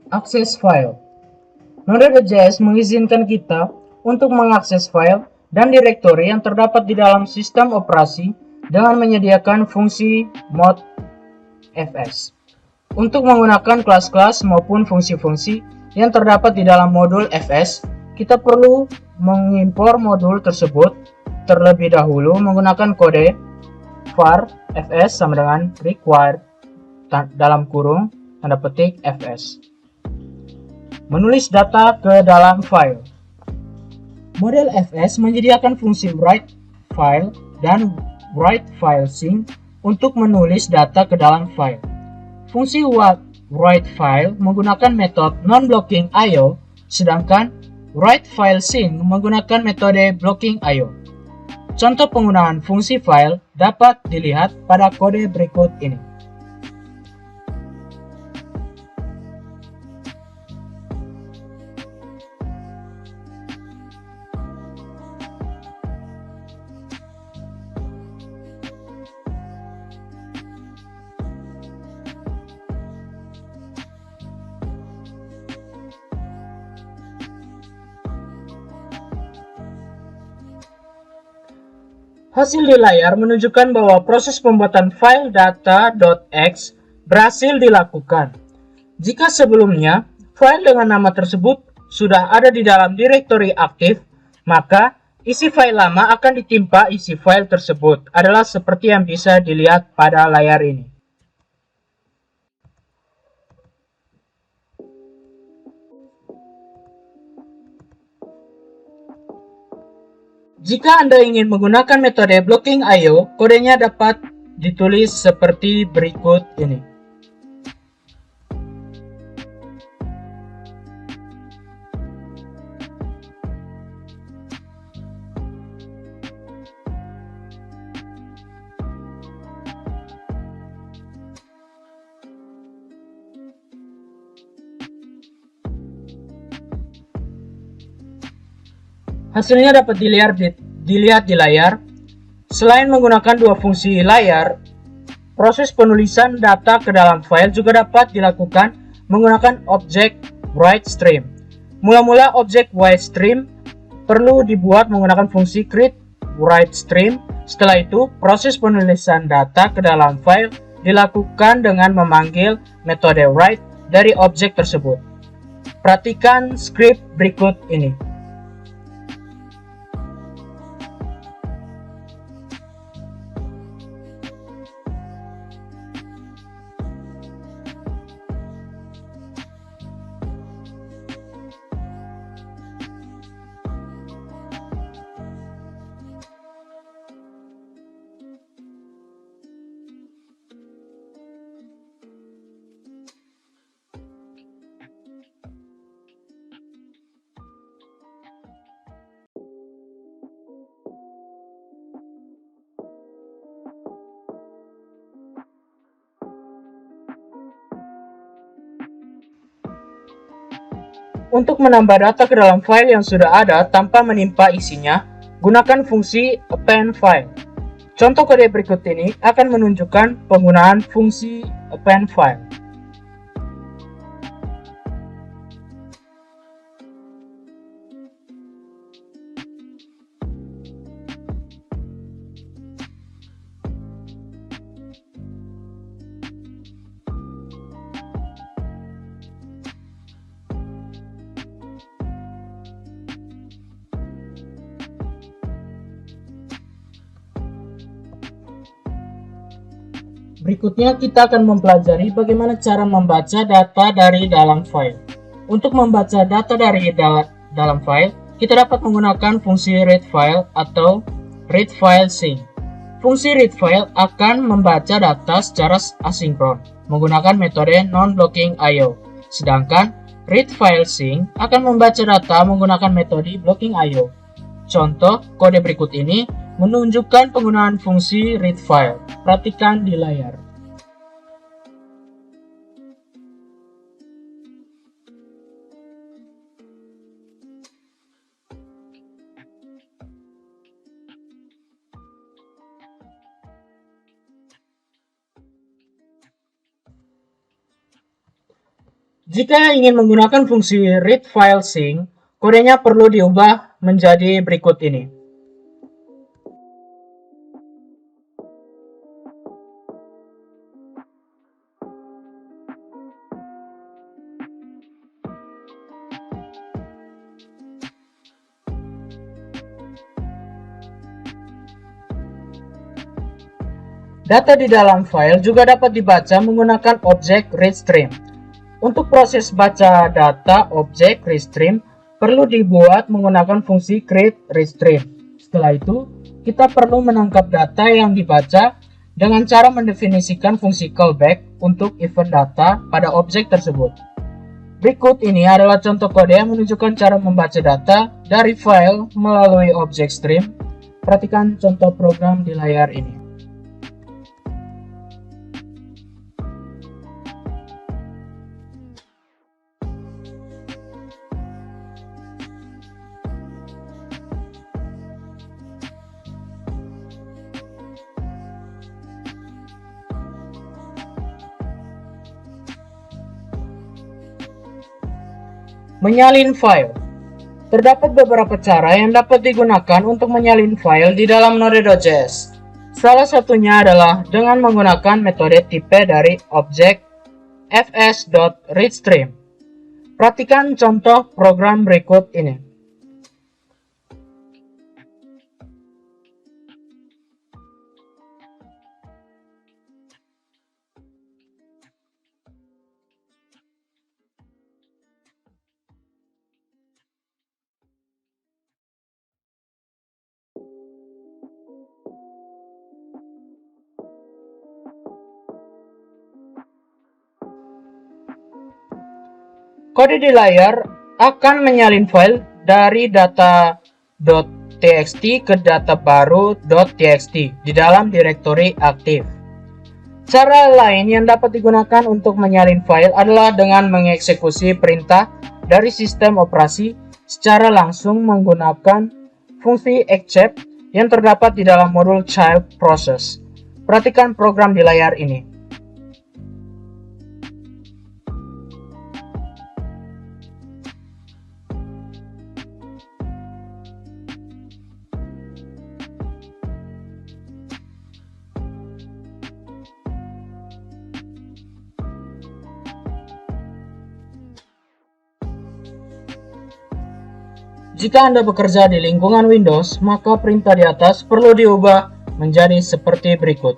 Akses file. Node.js mengizinkan kita untuk mengakses file dan direktori yang terdapat di dalam sistem operasi dengan menyediakan fungsi mod fs. Untuk menggunakan kelas-kelas maupun fungsi-fungsi yang terdapat di dalam modul fs, kita perlu mengimpor modul tersebut terlebih dahulu menggunakan kode var fs sama dengan required dalam kurung tanda petik fs. Menulis data ke dalam file. Model fs menyediakan fungsi write file dan write file sync untuk menulis data ke dalam file. Fungsi write file menggunakan metode non-blocking IO, sedangkan write file sync menggunakan metode blocking IO. Contoh penggunaan fungsi file dapat dilihat pada kode berikut ini. Hasil di layar menunjukkan bahwa proses pembuatan file data.x berhasil dilakukan. Jika sebelumnya file dengan nama tersebut sudah ada di dalam direktori aktif, maka isi file lama akan ditimpa isi file tersebut adalah seperti yang bisa dilihat pada layar ini. Jika Anda ingin menggunakan metode blocking IO, kodenya dapat ditulis seperti berikut ini. Hasilnya dapat dilihat di layar. Selain menggunakan dua fungsi layar, proses penulisan data ke dalam file juga dapat dilakukan menggunakan objek WriteStream. Mula-mula objek WriteStream perlu dibuat menggunakan fungsi create WriteStream. Setelah itu, proses penulisan data ke dalam file dilakukan dengan memanggil metode write dari objek tersebut. Perhatikan script berikut ini. Untuk menambah data ke dalam file yang sudah ada tanpa menimpa isinya, gunakan fungsi append file. Contoh kode berikut ini akan menunjukkan penggunaan fungsi append file. Berikutnya kita akan mempelajari bagaimana cara membaca data dari dalam file. Untuk membaca data dari dalam file, kita dapat menggunakan fungsi readFile atau readFileSync. Fungsi readFile akan membaca data secara asinkron menggunakan metode non-blocking IO, sedangkan readFileSync akan membaca data menggunakan metode blocking IO. Contoh kode berikut ini menunjukkan penggunaan fungsi readFile. Perhatikan di layar. Jika ingin menggunakan fungsi read file sync, kodenya perlu diubah menjadi berikut ini. Data di dalam file juga dapat dibaca menggunakan objek readStream. Untuk proses baca data objek readStream perlu dibuat menggunakan fungsi create_readStream. Setelah itu, kita perlu menangkap data yang dibaca dengan cara mendefinisikan fungsi callback untuk event data pada objek tersebut. Berikut ini adalah contoh kode yang menunjukkan cara membaca data dari file melalui objek stream. Perhatikan contoh program di layar ini. Menyalin file. Terdapat beberapa cara yang dapat digunakan untuk menyalin file di dalam Node.js. Salah satunya adalah dengan menggunakan metode tipe dari objek fs.readStream. Perhatikan contoh program berikut ini. Kode di layar akan menyalin file dari data.txt ke data baru.txt di dalam direktori aktif. Cara lain yang dapat digunakan untuk menyalin file adalah dengan mengeksekusi perintah dari sistem operasi secara langsung menggunakan fungsi except yang terdapat di dalam modul child process. Perhatikan program di layar ini. Jika Anda bekerja di lingkungan Windows, maka perintah di atas perlu diubah menjadi seperti berikut.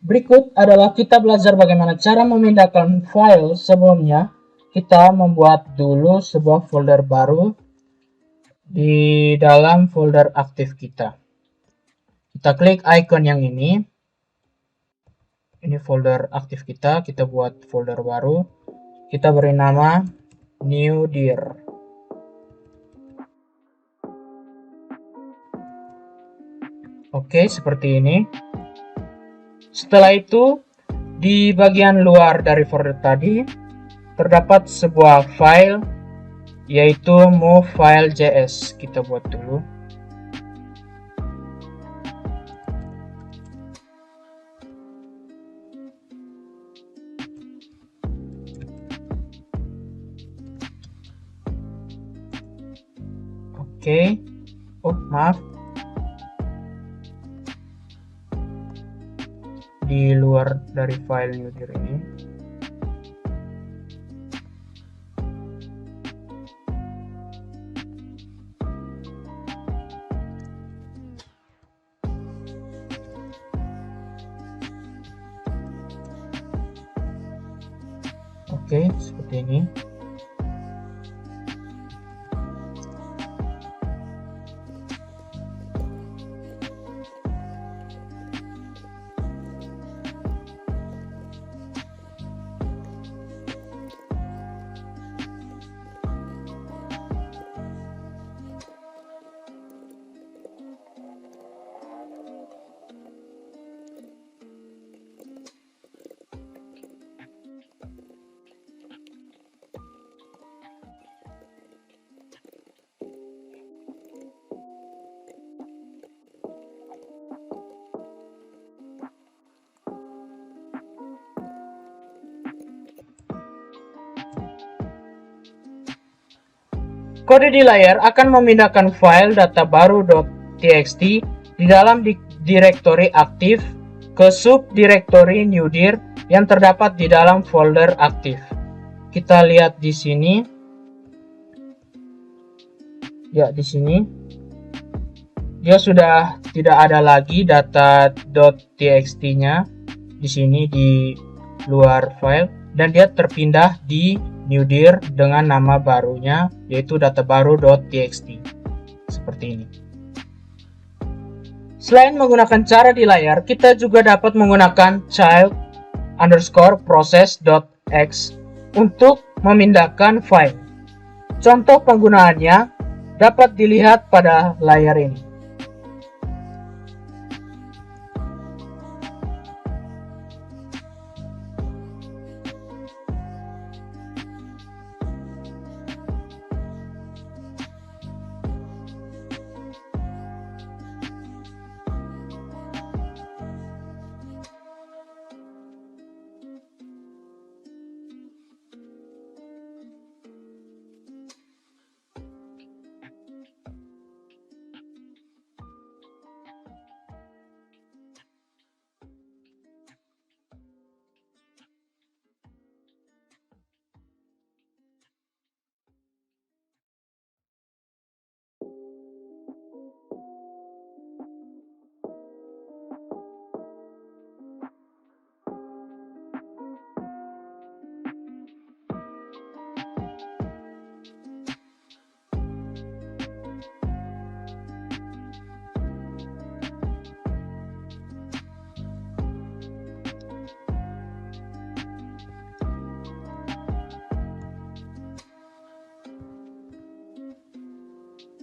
Berikut adalah kita belajar bagaimana cara memindahkan file sebelumnya. Kita membuat dulu sebuah folder baru di dalam folder aktif kita. Kita klik icon yang ini. Ini folder aktif kita buat folder baru. Kita beri nama new dir. Oke, seperti ini. Setelah itu, di bagian luar dari folder tadi, terdapat sebuah file, yaitu movefile.js. Kita buat dulu. Oke. Oh, maaf. Di luar dari file newdir ini. Oke, seperti ini. Kode di layar akan memindahkan file data baru.txt di dalam direktori aktif ke subdirektori newdir yang terdapat di dalam folder aktif. Kita lihat di sini. Ya, di sini dia sudah tidak ada lagi data.txt-nya di sini di luar file, dan dia terpindah di newdir dengan nama barunya yaitu databaru.txt seperti ini. Selain menggunakan cara di layar, kita juga dapat menggunakan child_process.x untuk memindahkan file. Contoh penggunaannya dapat dilihat pada layar ini.